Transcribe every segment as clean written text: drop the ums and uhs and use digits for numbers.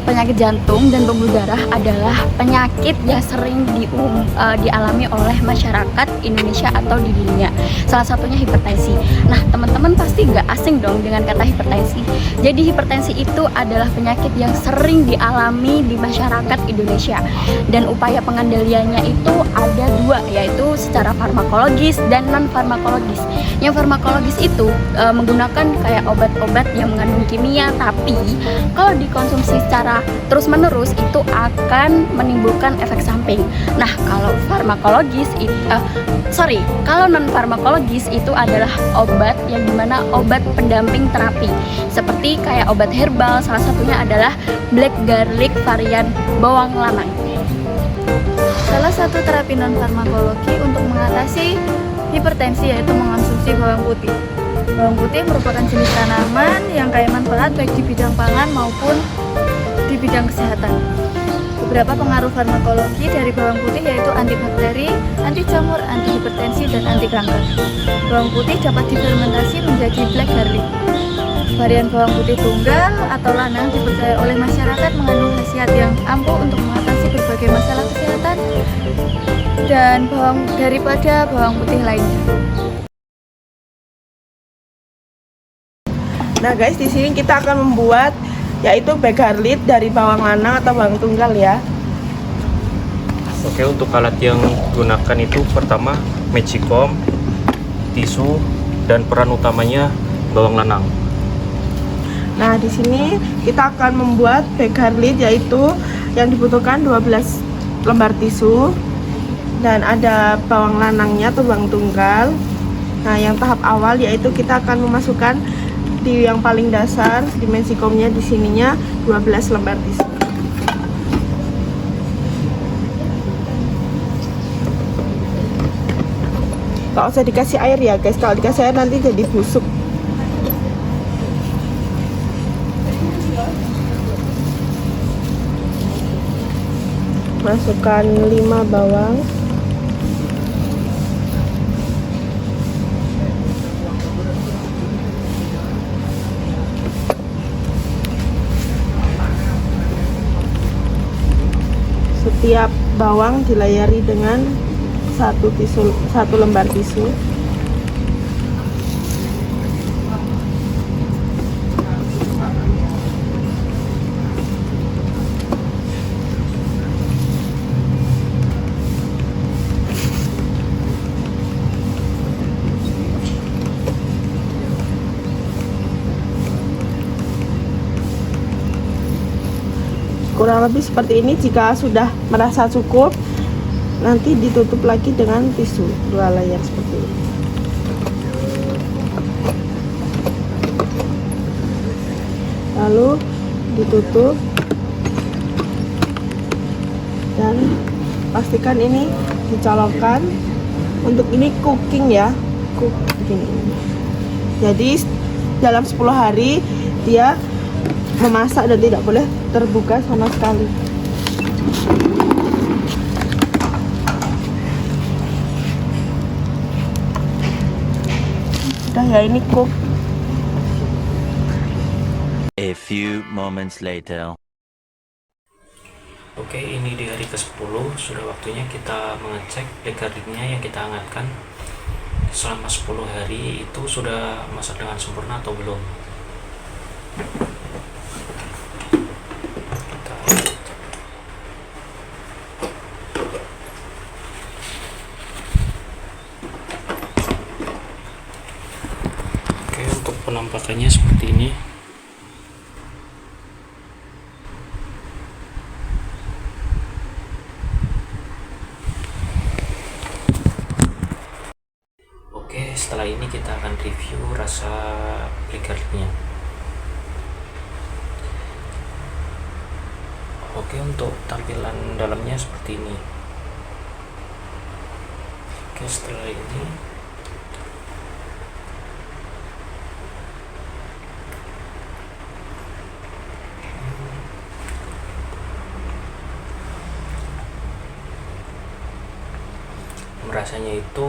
penyakit jantung dan pembuluh darah adalah penyakit yang sering dialami oleh masyarakat Indonesia atau di dunia. Salah satunya hipertensi. Nah, teman-teman pasti nggak asing dong dengan kata hipertensi. Jadi hipertensi itu adalah penyakit yang sering dialami di masyarakat Indonesia. Dan upaya pengendaliannya itu ada dua, yaitu secara farmakologis dan non farmakologis. Yang farmakologis itu menggunakan kayak obat-obat yang mengandung kimia, tapi kalau dikonsumsi secara terus-menerus itu akan menimbulkan efek samping. Nah, kalau kalau non farmakologis itu adalah obat yang dimana obat pendamping terapi, seperti kayak obat herbal, salah satunya adalah black garlic varian bawang lanang. Salah satu terapi non farmakologi untuk mengatasi hipertensi yaitu mengonsumsi bawang putih. Bawang putih merupakan jenis tanaman yang kaya manfaat baik di bidang pangan maupun di bidang kesehatan. Beberapa pengaruh farmakologi dari bawang putih yaitu antibakteri, anti jamur, anti hipertensi, dan anti kanker. Bawang putih dapat difermentasi menjadi black garlic. Varian bawang putih tunggal atau lanang dipercaya oleh masyarakat mengandung khasiat yang ampuh untuk mengatasi berbagai masalah kesehatan dan daripada bawang putih lainnya. Nah guys, di sini kita akan membuat yaitu black garlic dari bawang lanang atau bawang tunggal ya. Oke, untuk alat yang digunakan itu pertama magicom, tisu, dan peran utamanya bawang lanang. Nah, di sini kita akan membuat black garlic yaitu yang dibutuhkan 12 lembar tisu dan ada bawang lanangnya atau bawang tunggal. Nah, yang tahap awal yaitu kita akan memasukkan di yang paling dasar di magicomnya, di sininya 12 lembar tisu. Gak usah dikasih air ya guys, kalau dikasih air nanti jadi busuk. Masukkan 5 bawang, setiap bawang dilayari dengan satu lembar tisu. Kurang lebih seperti ini. Jika sudah merasa cukup, nanti ditutup lagi dengan tisu 2 layar seperti ini. Lalu ditutup dan pastikan ini dicolokkan. Untuk ini cooking ya, begini. Jadi dalam 10 hari dia memasak dan tidak boleh terbuka sama sekali. Udah ya, ini cook. A few moments later. Oke, ini di hari ke-10 sudah waktunya kita mengecek black garlicnya yang kita hangatkan selama 10 hari itu sudah masak dengan sempurna atau belum. Oke, untuk penampakannya seperti ini. Oke, setelah ini kita akan review rasa black garlicnya. Oke, untuk tampilan dalamnya seperti ini. Oke, setelah ini rasanya itu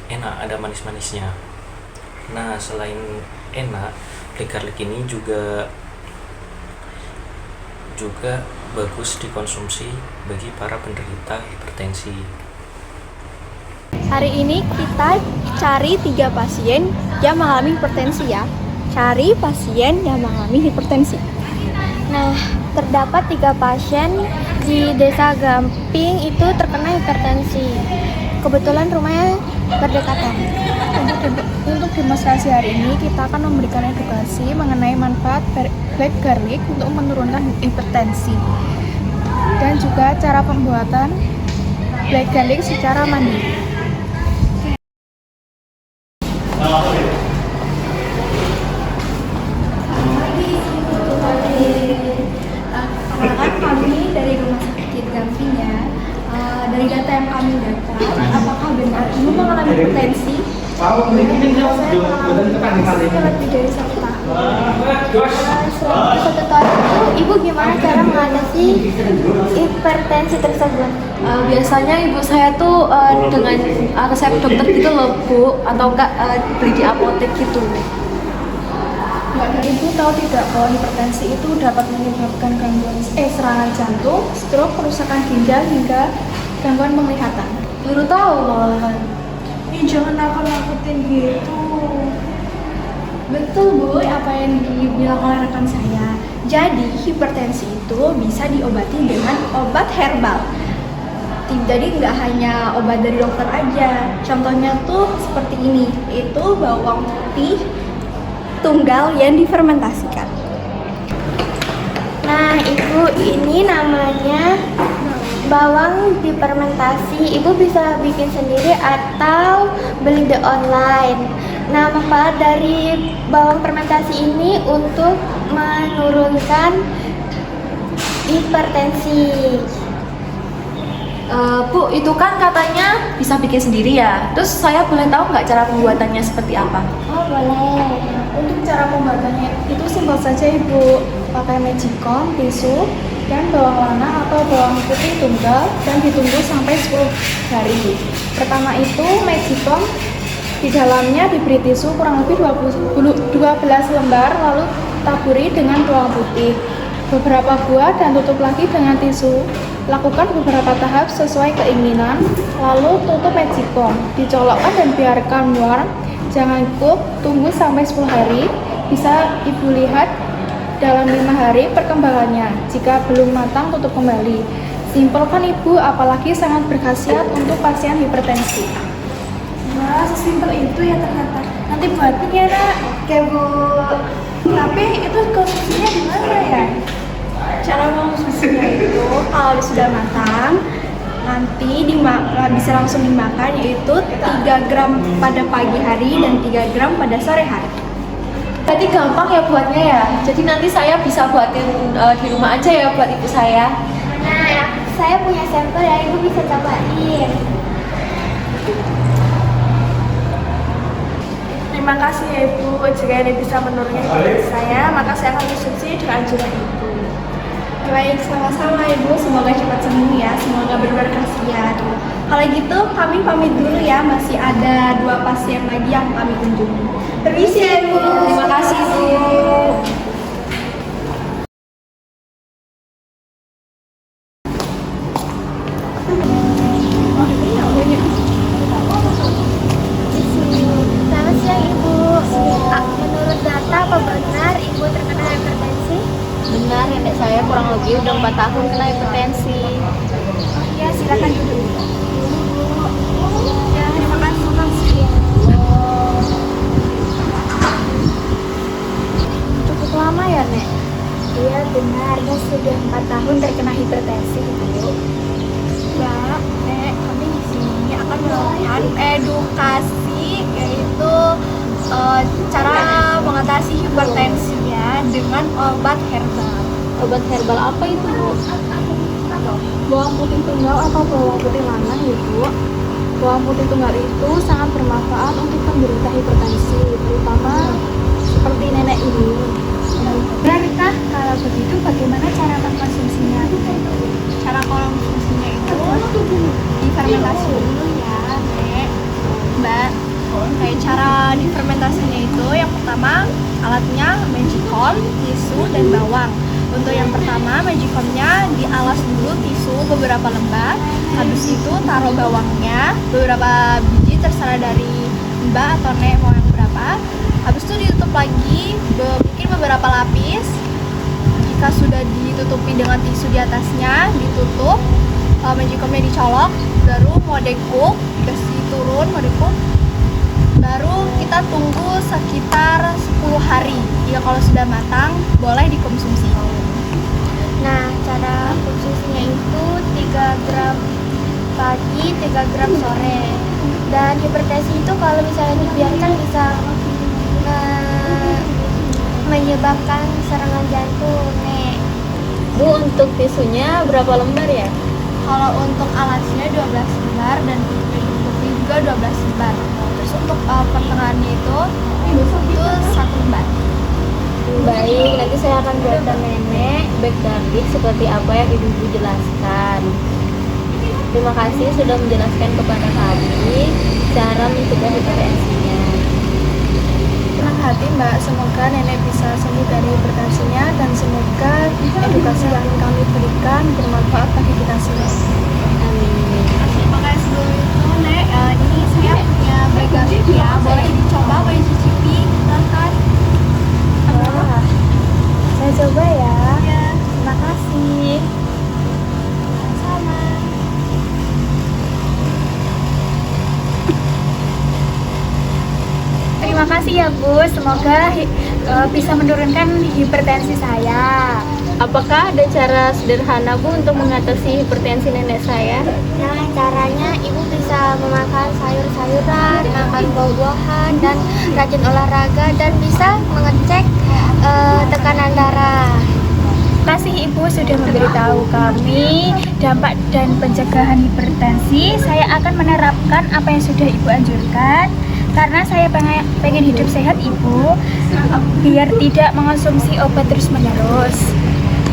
enak, ada manis-manisnya. Nah, selain enak, black garlic ini juga juga bagus dikonsumsi bagi para penderita hipertensi. Hari ini kita cari 3 pasien yang mengalami hipertensi ya. Cari pasien yang mengalami hipertensi. Nah, terdapat 3 pasien di Desa Gamping itu terkena hipertensi. Kebetulan rumahnya berdekatan. Untuk demonstrasi hari ini kita akan memberikan edukasi mengenai manfaat black garlic untuk menurunkan hipertensi dan juga cara pembuatan black garlic secara mandiri. Perkenalkan kami dari Rumah Sakit Gamping ya. Dari data yang kami dapat, apakah benar ibu mengalami hipertensi? Saya mengalami hipertensi lebih dari 1 tahun. Selama 1 tahun itu, ibu gimana cara mengatasi hipertensi tersebut? Biasanya ibu saya tuh dengan resep dokter gitu loh Bu, atau enggak beli di apotek gitu. Mbak dari ibu tahu tidak bahwa hipertensi itu dapat menyebabkan gangguan serangan jantung, stroke, kerusakan ginjal hingga gangguan penglihatan. Baru tahu malahan. Jangan nakut-nakutin gitu. Betul Bu, apa yang dibilang oleh rekan saya. Jadi hipertensi itu bisa diobati dengan obat herbal. Jadi nggak hanya obat dari dokter aja. Contohnya tuh seperti ini, itu bawang putih tunggal yang difermentasikan. Nah, Ibu, ini namanya bawang difermentasi. Ibu bisa bikin sendiri atau beli di online. Nah, manfaat dari bawang fermentasi ini untuk menurunkan hipertensi. Bu, itu kan katanya bisa bikin sendiri ya. Terus saya boleh tahu nggak cara pembuatannya seperti apa? Oh, boleh. Untuk cara pembuatannya itu simpel saja, Ibu. Pakai magicom, tisu, dan bawang lana atau bawang putih tunggal dan ditunggu sampai 10 hari. Pertama itu magicom di dalamnya diberi tisu kurang lebih 12 lembar, lalu taburi dengan bawang putih. Beberapa buah dan tutup lagi dengan tisu. Lakukan beberapa tahap sesuai keinginan, lalu tutup magicom, dicolokkan dan biarkan warm. Jangan cook, tunggu sampai 10 hari. Bisa Ibu lihat dalam 5 hari perkembangannya. Jika belum matang, tutup kembali. Simpel kan Ibu, apalagi sangat berkhasiat untuk pasien hipertensi. Wah, sesimpel itu ya ternyata. Nanti buatin ya, Nak. Oke, Bu. Tapi itu konsumsinya gimana ya? Cara mengonsumsinya itu kalau sudah matang, nanti bisa langsung dimakan, yaitu 3 gram pada pagi hari dan 3 gram pada sore hari. Berarti gampang ya buatnya ya. Jadi nanti saya bisa buatin di rumah aja ya buat ibu saya. Nah, saya punya sampel ya, Ibu bisa cobain. Terima kasih ya Ibu, jika ini bisa menurunkan hipertensi saya, maka saya akan konsumsi dengan anjuran Ibu. Baik, sama-sama Ibu, semoga cepat sembuh ya, semoga berkhasiat. Kalau gitu, kami pamit dulu ya, masih ada 2 pasien lagi yang kami kunjungi. Permisi ya Ibu. Terima kasih Bu. Selamat siang Ibu. Menurut data, apa benar Ibu terkena hipertensi? Benar, nenek saya kurang lebih udah 4 tahun kena hipertensi. Ya, silakan duduk. Ya, terima kasih. Cukup lama ya, Nek? Iya, benar. Dia sudah 4 tahun terkena hipertensi, Bu. Mbak, Nek, kami di sini akan melakukan edukasi, yaitu cara mengatasi hipertensi ya dengan obat herbal. Obat herbal apa itu, Bu? Bawang putih tunggal atau bawang putih lanang ya Bu. Bawang putih tunggal itu sangat bermanfaat untuk penderita hipertensi, terutama seperti nenek ini. Benarkah? Kalau begitu bagaimana cara mengkonsumsinya? Cara konsumsinya itu difermentasi dulu ya, Nek. Mbak, kayak cara difermentasinya itu yang pertama alatnya magicom, tisu, dan bawang. Untuk yang pertama, magicomnya dialas dulu tisu beberapa lembar. Habis itu taruh bawangnya beberapa biji, terserah dari mbak atau nek mau yang berapa. Habis itu ditutup lagi mungkin beberapa lapis. Jika sudah ditutupi dengan tisu di atasnya, ditutup, magicomnya dicolok, baru modekuk dikasih turun modekuk. Baru kita tunggu sekitar 10 hari. Jika kalau sudah matang, boleh dikonsumsi. Nah, cara konsumsinya itu 3 gram pagi, 3 gram sore. Dan hipertensi itu kalau misalnya dibiarkan bisa menyebabkan serangan jantung, Nek. Bu, untuk tisunya berapa lembar ya? Kalau untuk alasnya 12 lembar dan putih juga 12 lembar. Terus untuk pertengahannya itu 1 lembar. Baik, nanti saya akan buatkan nenek baik garlic seperti apa yang ibu jelaskan. Terima kasih sudah menjelaskan kepada kami cara mencegah hipertensinya. Senang hati Mbak, semoga nenek bisa sembuh dari hipertensinya dan semoga edukasi yang kami berikan bermanfaat bagi kita semua. Amin. Terima kasih sebelum itu Nek, ini saya punya black garlic ya, boleh dicoba, boleh dicicipi, silahkan. Wah, saya coba ya. Ya, Terima kasih. sama. Terima kasih ya Bu, semoga bisa menurunkan hipertensi saya. Apakah ada cara sederhana Bu untuk mengatasi hipertensi nenek saya? Nah, caranya Ibu bisa memakan sayur-sayuran, makan buah-buahan, dan rajin olahraga, dan bisa mengecek tekanan darah. Terima kasih Ibu sudah memberitahu kami dampak dan pencegahan hipertensi. Saya akan menerapkan apa yang sudah Ibu anjurkan. Karena saya pengen hidup sehat Ibu, biar tidak mengonsumsi obat terus-menerus.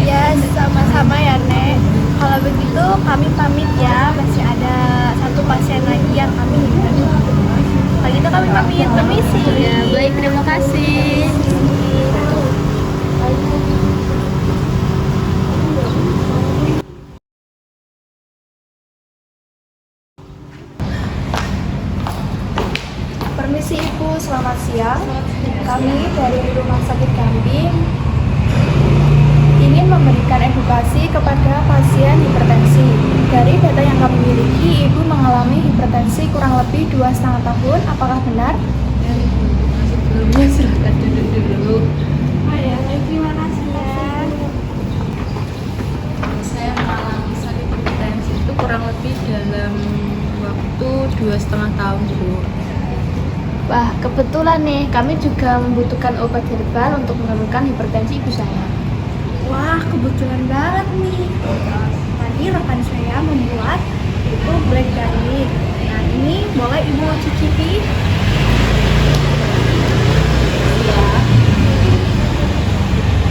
Ya, sama-sama ya Nek. Kalau begitu kami pamit ya, masih ada satu pasien lagi yang kami ingin. Kalau gitu kami pamit, permisi. Ya, baik, terima kasih. Permisi Ibu, selamat siang. Kami dari Rumah Sakit Kambing ingin memberikan edukasi kepada pasien hipertensi. Dari data yang kami miliki, Ibu mengalami hipertensi kurang lebih 2,5 tahun. Apakah benar? Sebelumnya silahkan duduk dulu. Oh ya, terima kasih ya. Saya mengalami sakit hipertensi itu kurang lebih dalam waktu 2,5 tahun dulu. Wah, kebetulan nih, kami juga membutuhkan obat herbal untuk menurunkan hipertensi ibu saya. Wah, kebetulan banget nih. Tadi rekan saya membuat itu black garlic. Nah, ini boleh ibu cicipi. Ya.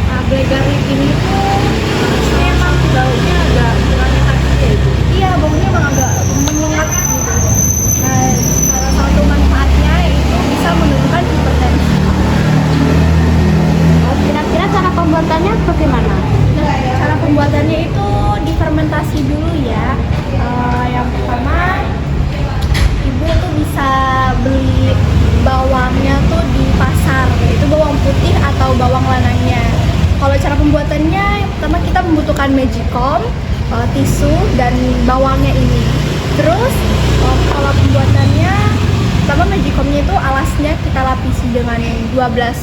Nah, black garlic ini tuh Memang baunya agak kurang enak ya Ibu. iya, baunya emang agak menyengat gitu. Nah, salah satu manfaatnya itu bisa menurunkan hipertensi. Kira-kira cara pembuatannya bagaimana? Cara pembuatannya itu difermentasi dulu ya. Yang pertama, ibu tuh bisa beli bawangnya tuh di pasar, yaitu bawang putih atau bawang lanangnya. Kalau cara pembuatannya, yang pertama kita membutuhkan magicom, tisu, dan bawangnya ini. Terus kalau pembuatannya, pertama magicomnya itu alasnya kita lapisi dengan 12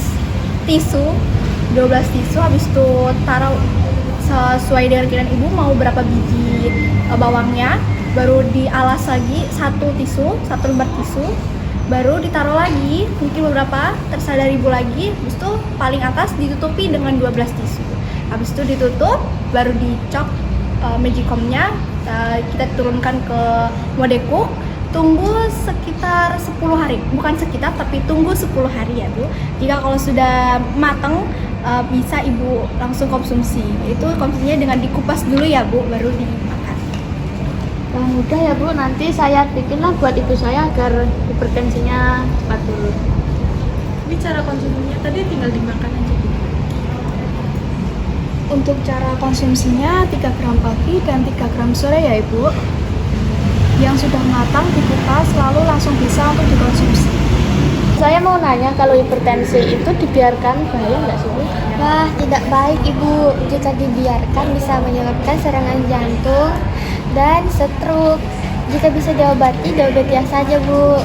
tisu. Habis itu taruh sesuai dengan keinginan ibu mau berapa biji bawangnya, baru dialas lagi satu lembar tisu, baru ditaruh lagi mungkin beberapa terserah dari ibu lagi. Habis itu paling atas ditutupi dengan 12 tisu. Habis itu ditutup, baru dicok magicomnya, kita turunkan ke modekuk. Tunggu sekitar 10 hari, bukan sekitar tapi tunggu 10 hari ya Bu. Jika kalau sudah matang, bisa ibu langsung konsumsi. Itu konsumsinya dengan dikupas dulu ya Bu, baru dimakan. Wah, mudah ya Bu, nanti saya bikinlah buat ibu saya agar hipertensinya cepat turun. Ini cara konsumsinya tadi tinggal dimakan aja. Untuk cara konsumsinya 3 gram pagi dan 3 gram sore ya Ibu. Yang sudah matang dikupas lalu langsung bisa untuk dikonsumsi. Saya mau nanya, kalau hipertensi itu dibiarkan bahaya nggak sih Bu? Wah, tidak baik Ibu. Jika dibiarkan bisa menyebabkan serangan jantung dan stroke. Jika bisa diobati saja Bu.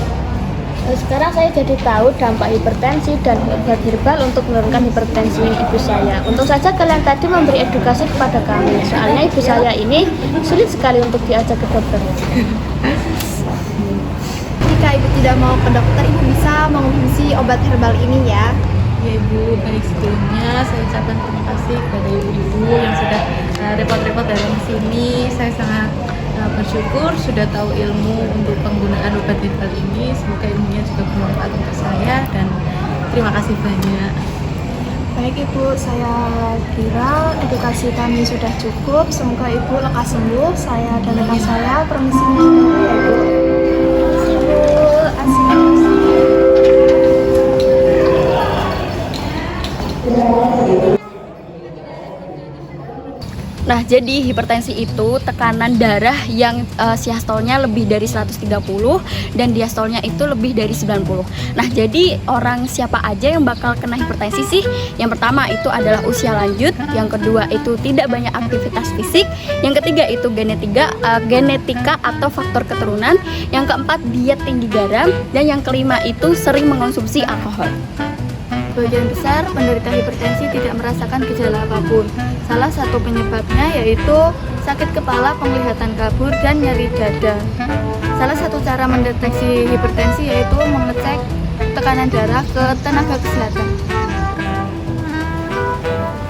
Sekarang saya jadi tahu dampak hipertensi dan obat herbal untuk menurunkan hipertensi ibu saya. Untung saja kalian tadi memberi edukasi kepada kami. Soalnya ibu saya ini sulit sekali untuk diajak ke dokter. Jika Ibu tidak mau ke dokter, Ibu bisa mengonsumsi obat herbal ini ya. Ya Ibu, baik sebelumnya saya ucapkan terima kasih kepada ibu-ibu yang sudah repot-repot datang ke sini. Saya sangat bersyukur sudah tahu ilmu untuk penggunaan obat herbal ini. Semoga ilmunya juga bermanfaat untuk saya dan terima kasih banyak. Baik Ibu, saya kira edukasi kami sudah cukup. Semoga Ibu lekas sembuh. Saya dan rekan saya permisi dulu ya Ibu. Nah, jadi hipertensi itu tekanan darah yang siastolnya lebih dari 130 dan diastolnya itu lebih dari 90. Nah, jadi orang siapa aja yang bakal kena hipertensi sih? Yang pertama itu adalah usia lanjut, yang kedua itu tidak banyak aktivitas fisik, yang ketiga itu genetika atau faktor keturunan, yang keempat diet tinggi garam, dan yang kelima itu sering mengonsumsi alkohol. Sebagian besar penderita hipertensi tidak merasakan gejala apapun. Salah satu penyebabnya yaitu sakit kepala, penglihatan kabur, dan nyeri dada. Salah satu cara mendeteksi hipertensi yaitu mengecek tekanan darah ke tenaga kesehatan.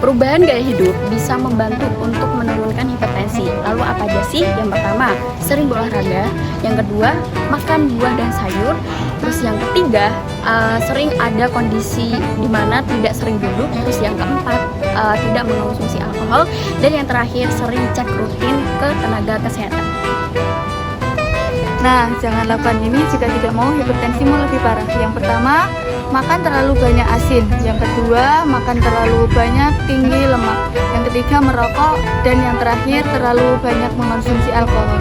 Perubahan gaya hidup bisa membantu untuk menurunkan hipertensi. Lalu apa aja sih? Yang pertama, sering berolahraga. Yang kedua, makan buah dan sayur. Terus yang ketiga, sering ada kondisi di mana tidak sering duduk. Terus yang keempat, tidak mengonsumsi alkohol. Dan yang terakhir, sering cek rutin ke tenaga kesehatan. Nah, jangan lakukan ini jika tidak mau hipertensimu lebih parah. Yang pertama, makan terlalu banyak asin. Yang kedua, makan terlalu banyak tinggi lemak. Yang ketiga, merokok. Dan yang terakhir, terlalu banyak mengonsumsi alkohol.